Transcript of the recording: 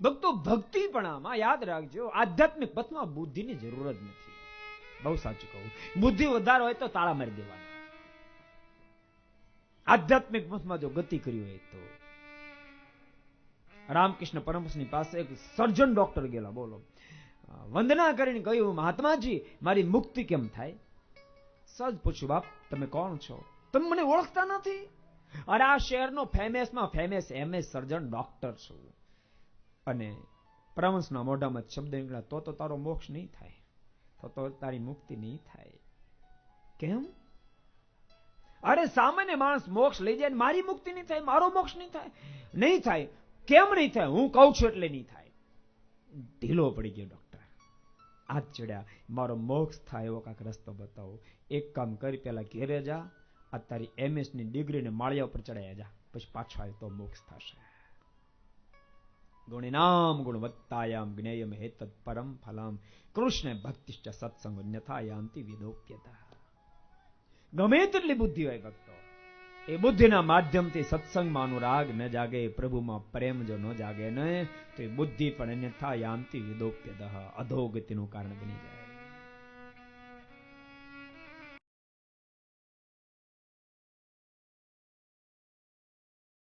ભક્તો ભક્તિપણામાં યાદ રાખજો, આધ્યાત્મિક પથમાં બુદ્ધિની જરૂર જ નથી. બહુ સાચું કહું, બુદ્ધિ વધારે હોય તો તાળા મારી દેવાના. આધ્યાત્મિક પથમાં જો ગતિ કરી હોય તો. રામકૃષ્ણ પરમહંસની પાસે એક સર્જન ડોક્ટર ગયેલા. બોલો, વંદના કરીને કહ્યું, મહાત્માજી મારી મુક્તિ કેમ થાય? સજ પૂછ્યું, બાપ તમે કોણ છો? તમે મને ઓળખતા નથી? અરે આ શહેરનો ફેમસમાં ફેમસ MS સર્જન ડોક્ટર છું. અને પરમહંસના મોઢામાં શબ્દ નીકળ્યા, તો તારો મોક્ષ નહીં થાય, તો તારી મુક્તિ નહીં થાય. કેમ? અરે સામાન્ય માણસ મોક્ષ લઈ જાય, મારી મુક્તિ નહીં થાય, મારો મોક્ષ નહીં થાય. નહીં થાય. કેમ નહીં થાય? હું કહું છું એટલે નહીં થાય. ઢીલો પડી ગયો ડોક્ટર. હાથ ચડ્યા, મારો મોક્ષ થાય એવો કાંઈક રસ્તો બતાવો. એક કામ કરી, પેલા ઘેરે જા, આ તારી MS ની ડિગ્રીને માળિયા ઉપર ચડાયા જા, પછી પાછો આવે તો મોક્ષ થશે. ગુણિનામ ગુણવત્તાયામ જ્ઞેયમ હેતત પરમ ફલમ કૃષ્ણ ભક્તિશ્ચ સત્સંગ અન્યથા યાન્તિ વિદોપ્યતા. ગમે તેટલી બુદ્ધિ હોય ભક્તો, એ બુદ્ધિના માધ્યમથી સત્સંગમાં અનુરાગ ન જાગે, પ્રભુમાં પ્રેમ જો ન જાગે ને, તો એ બુદ્ધિ પણ અન્યથા યાન્તિ વિદોપ્યતઃ, અધોગતિનું કારણ બની જાય.